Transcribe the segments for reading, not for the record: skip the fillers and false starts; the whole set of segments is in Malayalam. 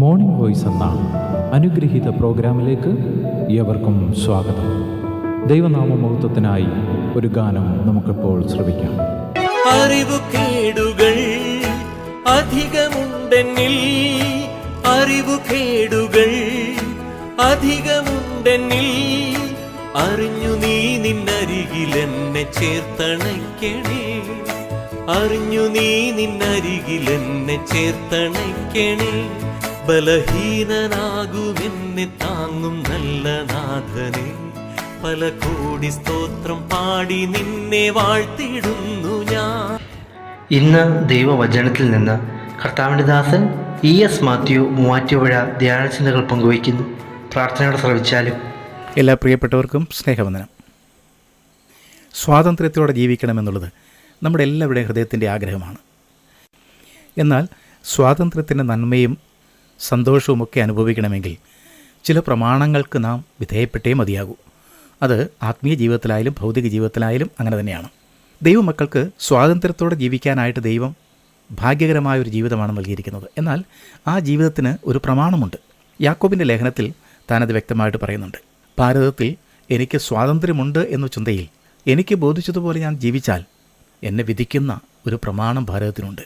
മോർണിംഗ് വോയിസ് എന്ന അനുഗ്രഹീത പ്രോഗ്രാമിലേക്ക് ഏവർക്കും സ്വാഗതം. ദൈവനാമമഹത്വത്തിനായി ഒരു ഗാനം നമുക്കിപ്പോൾ ശ്രവിക്കാം. അറിവുകേടുകൾ അധികമുണ്ടെന്നിൽ, അറിവുകേടുകൾ അധികമുണ്ടെന്നിൽ, അറിഞ്ഞു നീ നിന്നരികിലെന്നെ ചേർത്തണയ്ക്കണേ, അറിഞ്ഞു നീ നിന്നരികിലെന്നെ ചേർത്തണയ്ക്കണേ. ബലഹീനനാകുമെന്നെ താങ്ങും നല്ല നാഥനെ, പല കോടി സ്തോത്രം പാടി നിന്നെ വാഴ്ത്തിടുന്നു ഞാൻ. ഇന്ന് ദൈവവചനത്തിൽ നിന്ന് കർത്താവിൻ്റെ ദാസൻ ES മാത്യു മൂവാറ്റുപുഴ ധ്യാനചിന്തകൾ പങ്കുവയ്ക്കുന്നു. പ്രാർത്ഥനയോടെ ശ്രവിച്ചാലും. എല്ലാ പ്രിയപ്പെട്ടവർക്കും സ്നേഹവന്ദനം. സ്വാതന്ത്ര്യത്തോടെ ജീവിക്കണമെന്നുള്ളത് നമ്മുടെ എല്ലാവരുടെയും ഹൃദയത്തിൻ്റെ ആഗ്രഹമാണ്. എന്നാൽ സ്വാതന്ത്ര്യത്തിൻ്റെ നന്മയും സന്തോഷവുമൊക്കെ അനുഭവിക്കണമെങ്കിൽ ചില പ്രമാണങ്ങൾക്ക് നാം വിധേയപ്പെട്ടേ മതിയാകൂ. അത് ആത്മീയ ജീവിതത്തിലായാലും ഭൗതിക ജീവിതത്തിലായാലും അങ്ങനെ തന്നെയാണ്. ദൈവമക്കൾക്ക് സ്വാതന്ത്ര്യത്തോടെ ജീവിക്കാനായിട്ട് ദൈവം ഭാഗ്യകരമായൊരു ജീവിതമാണ് നൽകിയിരിക്കുന്നത്. എന്നാൽ ആ ജീവിതത്തിന് ഒരു പ്രമാണമുണ്ട്. യാക്കോബിൻ്റെ ലേഖനത്തിൽ താനത് വ്യക്തമായിട്ട് പറയുന്നുണ്ട്. ഭാരതത്തിൽ എനിക്ക് സ്വാതന്ത്ര്യമുണ്ട് എന്ന ചിന്തയിൽ എനിക്ക് ബോധിച്ചതുപോലെ ഞാൻ ജീവിച്ചാൽ എന്നെ വിധിക്കുന്ന ഒരു പ്രമാണം ഭാരതത്തിനുണ്ട്.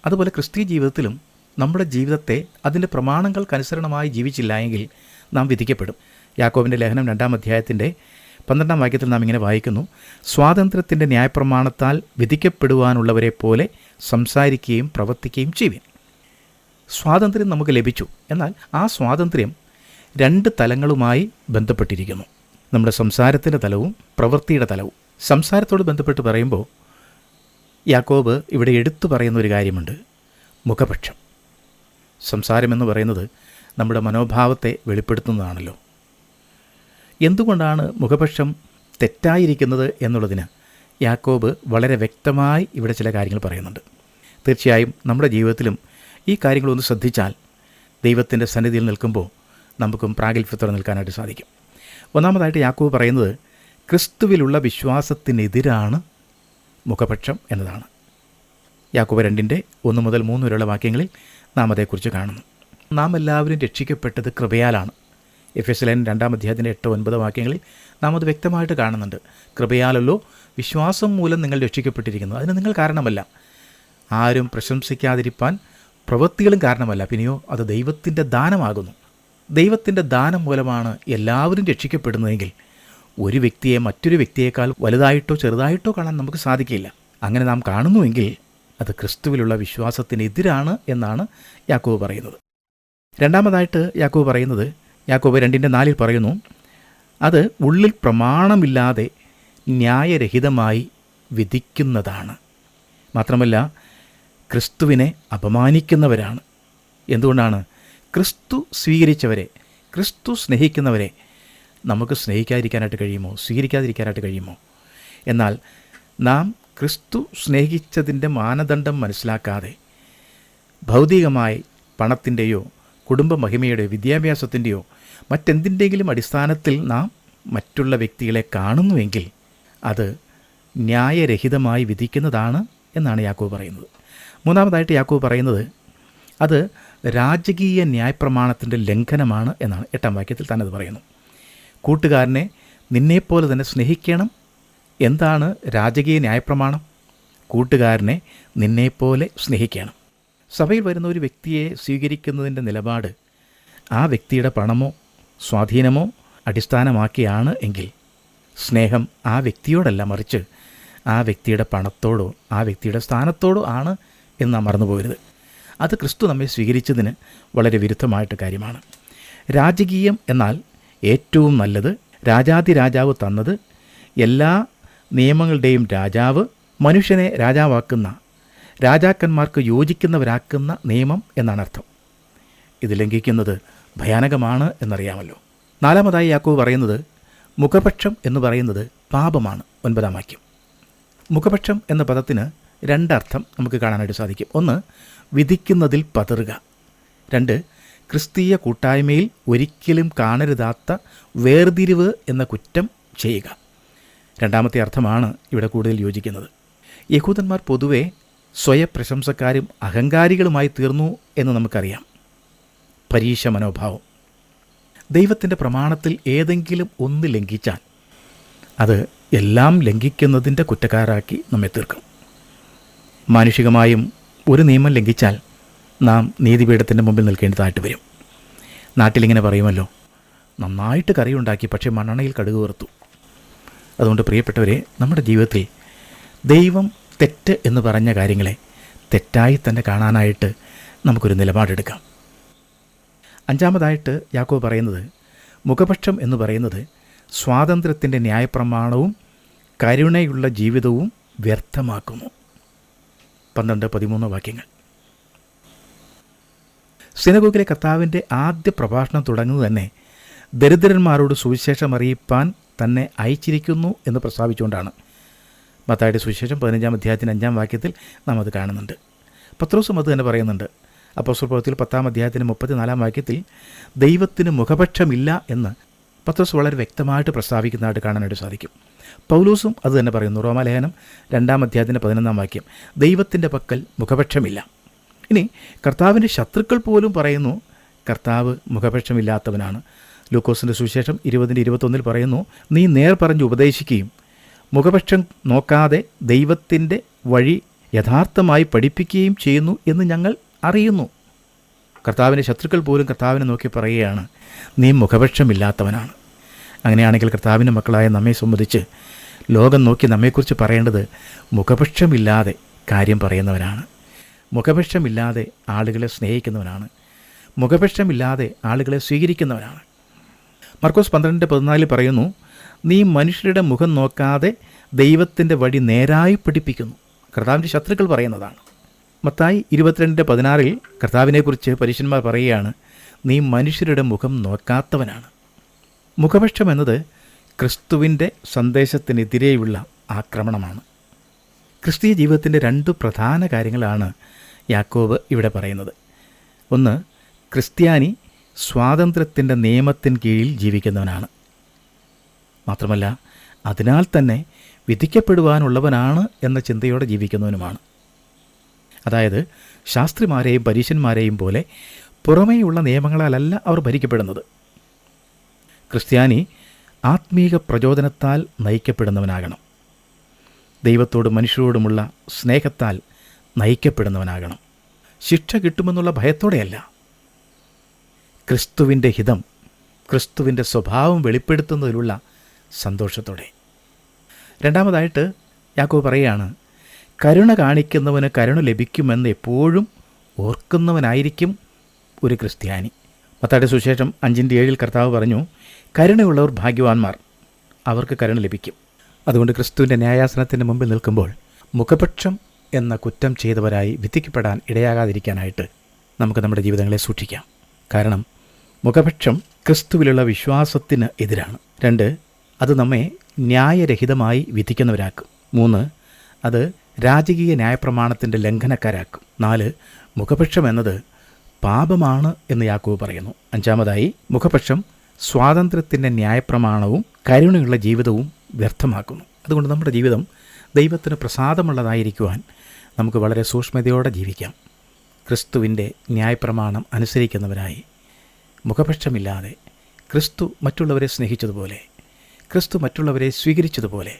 അതുപോലെ ക്രിസ്തീയ ജീവിതത്തിലും നമ്മുടെ ജീവിതത്തെ അതിൻ്റെ പ്രമാണങ്ങൾക്കനുസരണമായി ജീവിച്ചില്ല എങ്കിൽ നാം വിധിക്കപ്പെടും. യാക്കോബിൻ്റെ ലേഖനം 2-ാം അധ്യായത്തിൻ്റെ 12-ാം വാക്യത്തിൽ നാം ഇങ്ങനെ വായിക്കുന്നു: സ്വാതന്ത്ര്യത്തിൻ്റെ ന്യായപ്രമാണത്താൽ വിധിക്കപ്പെടുവാനുള്ളവരെ പോലെ സംസാരിക്കുകയും പ്രവർത്തിക്കുകയും ചെയ്യുവിൻ. സ്വാതന്ത്ര്യം നമുക്ക് ലഭിച്ചു. എന്നാൽ ആ സ്വാതന്ത്ര്യം 2 തലങ്ങളുമായി ബന്ധപ്പെട്ടിരിക്കുന്നു. നമ്മുടെ സംസാരത്തിൻ്റെ തലവും പ്രവൃത്തിയുടെ തലവും. സംസാരത്തോട് ബന്ധപ്പെട്ട് പറയുമ്പോൾ യാക്കോബ് ഇവിടെ എടുത്തു പറയുന്ന ഒരു കാര്യമുണ്ട്: മുഖപക്ഷം. സംസാരമെന്ന് പറയുന്നത് നമ്മുടെ മനോഭാവത്തെ വെളിപ്പെടുത്തുന്നതാണല്ലോ. എന്തുകൊണ്ടാണ് മുഖപക്ഷം തെറ്റായിരിക്കുന്നത് എന്നുള്ളതിന് യാക്കോബ് വളരെ വ്യക്തമായി ഇവിടെ ചില കാര്യങ്ങൾ പറയുന്നുണ്ട്. തീർച്ചയായും നമ്മുടെ ജീവിതത്തിലും ഈ കാര്യങ്ങളൊന്ന് ശ്രദ്ധിച്ചാൽ ദൈവത്തിൻ്റെ സന്നിധിയിൽ നിൽക്കുമ്പോൾ നമുക്കും പ്രാഗൽഭ്യത്തോടെ നിൽക്കാനായിട്ട് സാധിക്കും. ഒന്നാമതായിട്ട് യാക്കോബ് പറയുന്നത് ക്രിസ്തുവിലുള്ള വിശ്വാസത്തിനെതിരാണ് മുഖപക്ഷം എന്നതാണ്. യാക്കോബ് 2:1 മുതൽ 3 വരെയുള്ള വാക്യങ്ങളിൽ നാം അതേക്കുറിച്ച് കാണുന്നു. നാം എല്ലാവരും രക്ഷിക്കപ്പെട്ടത് കൃപയാലാണ്. എഫെസ്യൻ 2-ാം അധ്യായത്തിൻ്റെ 8-9 വാക്യങ്ങളിൽ നാം അത് വ്യക്തമായിട്ട് കാണുന്നുണ്ട്. കൃപയാലല്ലോ വിശ്വാസം മൂലം നിങ്ങൾ രക്ഷിക്കപ്പെട്ടിരിക്കുന്നു, അതിന് നിങ്ങൾ കാരണമല്ല. ആരും പ്രശംസിക്കാതിരിപ്പാൻ പ്രവൃത്തികളും കാരണമല്ല, പിന്നെയോ അത് ദൈവത്തിൻ്റെ ദാനമാകുന്നു. ദൈവത്തിൻ്റെ ദാനം മൂലമാണ് എല്ലാവരും രക്ഷിക്കപ്പെടുന്നതെങ്കിൽ ഒരു വ്യക്തിയെ മറ്റൊരു വ്യക്തിയേക്കാൾ വലുതായിട്ടോ ചെറുതായിട്ടോ കാണാൻ നമുക്ക് സാധിക്കില്ല. അങ്ങനെ നാം കാണുന്നുവെങ്കിൽ അത് ക്രിസ്തുവിലുള്ള വിശ്വാസത്തിനെതിരാണ് എന്നാണ് യാക്കോബ് പറയുന്നത്. രണ്ടാമതായിട്ട് യാക്കോബ് പറയുന്നത്, യാക്കോബ് 2:4 പറയുന്നു, അത് ഉള്ളിൽ പ്രമാണമില്ലാതെ ന്യായരഹിതമായി വിധിക്കുന്നതാണ്. മാത്രമല്ല ക്രിസ്തുവിനെ അപമാനിക്കുന്നവരാണ്. എന്തുകൊണ്ടാണ്? ക്രിസ്തു സ്വീകരിച്ചവരെ, ക്രിസ്തു സ്നേഹിക്കുന്നവരെ നമുക്ക് സ്നേഹിക്കാതിരിക്കാനായിട്ട് കഴിയുമോ? സ്വീകരിക്കാതിരിക്കാനായിട്ട് കഴിയുമോ? എന്നാൽ നാം ക്രിസ്തു സ്നേഹിച്ചതിൻ്റെ മാനദണ്ഡം മനസ്സിലാക്കാതെ ഭൗതികമായി പണത്തിൻ്റെയോ കുടുംബ മഹിമയുടെയോ വിദ്യാഭ്യാസത്തിൻ്റെയോ മറ്റെന്തിൻ്റെങ്കിലും അടിസ്ഥാനത്തിൽ നാം മറ്റുള്ള വ്യക്തികളെ കാണുന്നുവെങ്കിൽ അത് ന്യായരഹിതമായി വിധിക്കുന്നതാണ് എന്നാണ് യാക്കോബ് പറയുന്നത്. മൂന്നാമതായിട്ട് യാക്കോബ് പറയുന്നത് അത് രാജകീയ ന്യായപ്രമാണത്തിൻ്റെ ലംഘനമാണ് എന്നാണ്. 8-ാം വാക്യത്തിൽ തന്നെ അത് പറയുന്നു. കൂട്ടുകാരനെ നിന്നെപ്പോലെ തന്നെ സ്നേഹിക്കണം. എന്താണ് രാജകീയ ന്യായപ്രമാണം? കൂട്ടുകാരനെ നിന്നെപ്പോലെ സ്നേഹിക്കണം. സഭയിൽ വരുന്ന ഒരു വ്യക്തിയെ സ്വീകരിക്കുന്നതിൻ്റെ നിലപാട് ആ വ്യക്തിയുടെ പണമോ സ്വാധീനമോ അടിസ്ഥാനമാക്കിയാണ് എങ്കിൽ സ്നേഹം ആ വ്യക്തിയോടല്ല, മറിച്ച് ആ വ്യക്തിയുടെ പണത്തോടോ ആ വ്യക്തിയുടെ സ്ഥാനത്തോടോ ആണ് എന്ന് നാം മറന്നുപോകരുത്. അത് ക്രിസ്തു നമ്മെ സ്വീകരിച്ചതിന് വളരെ വിരുദ്ധമായിട്ട് കാര്യമാണ്. രാജകീയം എന്നാൽ ഏറ്റവും നല്ലത്, രാജാതിരാജാവ് തന്നത്, എല്ലാ നിയമങ്ങളുടെയും രാജാവ്, മനുഷ്യനെ രാജാവാക്കുന്ന, രാജാക്കന്മാർക്ക് യോജിക്കുന്നവരാക്കുന്ന നിയമം എന്നാണ് അർത്ഥം. ഇത് ലംഘിക്കുന്നത് ഭയാനകമാണ് എന്നറിയാമല്ലോ. 4-മതായി യാക്കോബ് പറയുന്നത് മുഖപക്ഷം എന്ന് പറയുന്നത് പാപമാണ്. 9-ാം വാക്യം. മുഖപക്ഷം എന്ന പദത്തിന് 2 അർത്ഥം നമുക്ക് കാണാനായിട്ട് സാധിക്കും. 1, വിധിക്കുന്നതിൽ പതറുക. 2, ക്രിസ്തീയ കൂട്ടായ്മയിൽ ഒരിക്കലും കാണരുതാത്ത വേർതിരിവ് എന്ന കുറ്റം ചെയ്യുക. 2-മത്തെ അർത്ഥമാണ് ഇവിടെ കൂടുതൽ യോജിക്കുന്നത്. യഹൂദന്മാർ പൊതുവെ സ്വയപ്രശംസക്കാരും അഹങ്കാരികളുമായി തീർന്നു എന്ന് നമുക്കറിയാം. പരീക്ഷ മനോഭാവം. ദൈവത്തിൻ്റെ പ്രമാണത്തിൽ ഏതെങ്കിലും ഒന്ന് ലംഘിച്ചാൽ അത് എല്ലാം ലംഘിക്കുന്നതിൻ്റെ കുറ്റക്കാരാക്കി നമ്മെ തീർക്കും. മാനുഷികമായും ഒരു നിയമം ലംഘിച്ചാൽ നാം നീതിപീഠത്തിൻ്റെ മുമ്പിൽ നിൽക്കേണ്ടതായിട്ട് വരും. നാട്ടിലിങ്ങനെ പറയുമല്ലോ, നന്നായിട്ട് കറിയുണ്ടാക്കി പക്ഷേ മണ്ണെണ്ണയിൽ കടുക് വറുത്തു. അതുകൊണ്ട് പ്രിയപ്പെട്ടവരെ, നമ്മുടെ ജീവിതത്തിൽ ദൈവം തെറ്റ് എന്ന് പറഞ്ഞ കാര്യങ്ങളെ തെറ്റായി തന്നെ കാണാനായിട്ട് നമുക്കൊരു നിലപാടെടുക്കാം. അഞ്ചാമതായിട്ട് യാക്കോബ് പറയുന്നത്, മുഖപക്ഷം എന്ന് പറയുന്നത് സ്വാതന്ത്ര്യത്തിൻ്റെ ന്യായപ്രമാണവും കരുണയുള്ള ജീവിതവും വ്യർത്ഥമാക്കുന്നു. 12-13 വാക്യങ്ങൾ. സിനഗോഗിലെ കർത്താവിൻ്റെ ആദ്യ പ്രഭാഷണം തുടങ്ങുന്നത് തന്നെ ദരിദ്രന്മാരോട് സുവിശേഷം അറിയിപ്പാൻ തന്നെ അയച്ചിരിക്കുന്നു എന്ന് പ്രസ്താവിച്ചുകൊണ്ടാണ്. മത്തായിയുടെ സുവിശേഷം 15-ാം അധ്യായത്തിന് 5-ാം വാക്യത്തിൽ നാം അത് കാണുന്നുണ്ട്. പത്രോസും അത് തന്നെ പറയുന്നുണ്ട്. അപ്പോസ്തല പ്രവൃത്തിയിൽ 10-ാം അധ്യായത്തിന് 34-ാം വാക്യത്തിൽ ദൈവത്തിന് മുഖപക്ഷമില്ല എന്ന് പത്രോസ് വളരെ വ്യക്തമായിട്ട് പ്രസ്താവിക്കുന്നതായിട്ട് കാണാനായിട്ട് സാധിക്കും. പൗലോസും അത് തന്നെ പറയുന്നു. റോമാലേഖനം 2-ാം അധ്യായത്തിൻ്റെ 11-ാം വാക്യം, ദൈവത്തിൻ്റെ പക്കൽ മുഖപക്ഷമില്ല. ഇനി കർത്താവിൻ്റെ ശത്രുക്കൾ പോലും പറയുന്നു കർത്താവ് മുഖപക്ഷമില്ലാത്തവനാണ്. ലൂക്കോസിൻ്റെ സുവിശേഷം 20-21 പറയുന്നു, നീ നേർ പറഞ്ഞ് ഉപദേശിക്കുകയും മുഖപക്ഷം നോക്കാതെ ദൈവത്തിൻ്റെ വഴി യഥാർത്ഥമായി പഠിപ്പിക്കുകയും ചെയ്യുന്നു എന്ന് ഞങ്ങൾ അറിയുന്നു. കർത്താവിൻ്റെ ശത്രുക്കൾ പോലും കർത്താവിനെ നോക്കി പറയുകയാണ്, നീ മുഖപക്ഷമില്ലാത്തവനാണ്. അങ്ങനെയാണെങ്കിൽ കർത്താവിൻ്റെ മക്കളായ നമ്മെ സംബന്ധിച്ച് ലോകം നോക്കി നമ്മെക്കുറിച്ച് പറയേണ്ടത് മുഖപക്ഷമില്ലാതെ കാര്യം പറയുന്നവനാണ്, മുഖപക്ഷമില്ലാതെ ആളുകളെ സ്നേഹിക്കുന്നവനാണ്, മുഖപക്ഷമില്ലാതെ ആളുകളെ സ്വീകരിക്കുന്നവനാണ്. മർക്കോസ് 12:14 പറയുന്നു, നീ മനുഷ്യരുടെ മുഖം നോക്കാതെ ദൈവത്തിൻ്റെ വഴി നേരായി പഠിപ്പിക്കുന്നു. കർത്താവിൻ്റെ ശത്രുക്കൾ പറയുന്നതാണ്. മത്തായി 22:16 കർത്താവിനെക്കുറിച്ച് പരീശന്മാർ പറയുകയാണ്, നീ മനുഷ്യരുടെ മുഖം നോക്കാത്തവനാണ്. മുഖപക്ഷം എന്നത് ക്രിസ്തുവിൻ്റെ സന്ദേശത്തിനെതിരെയുള്ള ആക്രമണമാണ്. ക്രിസ്തീയ ജീവിതത്തിൻ്റെ 2 പ്രധാന കാര്യങ്ങളാണ് യാക്കോബ് ഇവിടെ പറയുന്നത്. ഒന്ന്, ക്രിസ്ത്യാനി സ്വാതന്ത്ര്യത്തിൻ്റെ നിയമത്തിന് കീഴിൽ ജീവിക്കുന്നവനാണ്. മാത്രമല്ല അതിനാൽ തന്നെ വിധിക്കപ്പെടുവാനുള്ളവനാണ് എന്ന ചിന്തയോടെ ജീവിക്കുന്നവനുമാണ്. അതായത് ശാസ്ത്രിമാരെയും പരീശന്മാരെയും പോലെ പുറമേയുള്ള നിയമങ്ങളാലല്ല അവർ ഭരിക്കപ്പെടുന്നത്. ക്രിസ്ത്യാനി ആത്മീക പ്രചോദനത്താൽ നയിക്കപ്പെടുന്നവനാകണം. ദൈവത്തോടും മനുഷ്യരോടുമുള്ള സ്നേഹത്താൽ നയിക്കപ്പെടുന്നവനാകണം. ശിക്ഷ കിട്ടുമെന്നുള്ള ഭയത്തോടെയല്ല, ക്രിസ്തുവിൻ്റെ ഹിതം, ക്രിസ്തുവിൻ്റെ സ്വഭാവം വെളിപ്പെടുത്തുന്നതിലുള്ള സന്തോഷത്തോടെ. രണ്ടാമതായിട്ട് യാക്കോബ് പറയുകയാണ്, കരുണ കാണിക്കുന്നവന് കരുണ ലഭിക്കുമെന്ന് എപ്പോഴും ഓർക്കുന്നവനായിരിക്കും ഒരു ക്രിസ്ത്യാനി. മത്തായിയുടെ സുവിശേഷം 5:7 കർത്താവ് പറഞ്ഞു, കരുണയുള്ളവർ ഭാഗ്യവാന്മാർ, അവർക്ക് കരുണ ലഭിക്കും. അതുകൊണ്ട് ക്രിസ്തുവിൻ്റെ ന്യായാസനത്തിന് മുമ്പിൽ നിൽക്കുമ്പോൾ മുഖപക്ഷം എന്ന കുറ്റം ചെയ്തവരായി വിധിക്കപ്പെടാൻ ഇടയാകാതിരിക്കാനായിട്ട് നമുക്ക് നമ്മുടെ ജീവിതങ്ങളെ സൂക്ഷിക്കാം. കാരണം മുഖപക്ഷം ക്രിസ്തുവിലുള്ള വിശ്വാസത്തിന് എതിരാണ്. 2, അത് നമ്മെ ന്യായരഹിതമായി വിധിക്കുന്നവരാക്കും. 3, അത് രാജകീയ ന്യായപ്രമാണത്തിൻ്റെ ലംഘനക്കാരാക്കും. 4, മുഖപക്ഷം എന്നത് പാപമാണ് എന്ന് യാക്കോബ് പറയുന്നു. 5, മുഖപക്ഷം സ്വാതന്ത്ര്യത്തിൻ്റെ ന്യായപ്രമാണവും കരുണയുള്ള ജീവിതവും വ്യർത്ഥമാക്കുന്നു. അതുകൊണ്ട് നമ്മുടെ ജീവിതം ദൈവത്തിന് പ്രസാദമുള്ളതായിരിക്കുവാൻ നമുക്ക് വളരെ സൂക്ഷ്മതയോടെ ജീവിക്കാം. ക്രിസ്തുവിൻ്റെ ന്യായപ്രമാണം അനുസരിക്കുന്നവരായി മുഖപക്ഷമില്ലാതെ ക്രിസ്തു മറ്റുള്ളവരെ സ്നേഹിച്ചതുപോലെ, ക്രിസ്തു മറ്റുള്ളവരെ സ്വീകരിച്ചതുപോലെ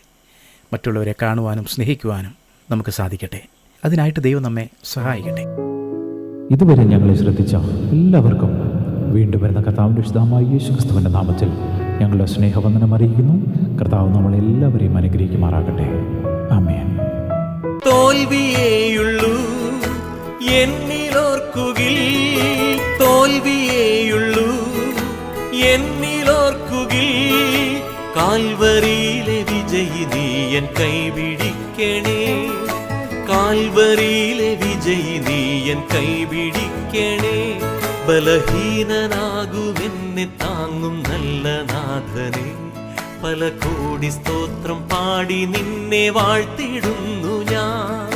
മറ്റുള്ളവരെ കാണുവാനും സ്നേഹിക്കുവാനും നമുക്ക് സാധിക്കട്ടെ. അതിനായിട്ട് ദൈവം നമ്മെ സഹായിക്കട്ടെ. ഇതുവരെ ഞങ്ങളെ ശ്രദ്ധിച്ച എല്ലാവർക്കും വീണ്ടും വരുന്ന കർത്താവിൻ്റെ വിശുദ്ധമായ യേശുക്രിസ്തുവിൻ്റെ നാമത്തിൽ ഞങ്ങളുടെ സ്നേഹവന്ദനം അറിയിക്കുന്നു. കർത്താവ് നമ്മളെല്ലാവരെയും അനുഗ്രഹിക്കുമാറാകട്ടെ. ആമേൻ. തോൽവിയേയുള്ളൂ എന്നിലോർക്കുകിൽ, തോൽവിയേയുള്ളൂ എന്നിലോർക്കുകിൽ, കാൽവരിയിലെ വിജയി നീയൻ കൈപിടിക്കണേ, കാൽവരിയിലെ വിജയി നീയൻ കൈപിടിക്കണേ. ബലഹീനനാകുമെന്നെ താങ്ങും നല്ല നാഥനെ, പല കോടി സ്തോത്രം പാടി നിന്നെ വാഴ്ത്തിടുന്നു ഞാൻ.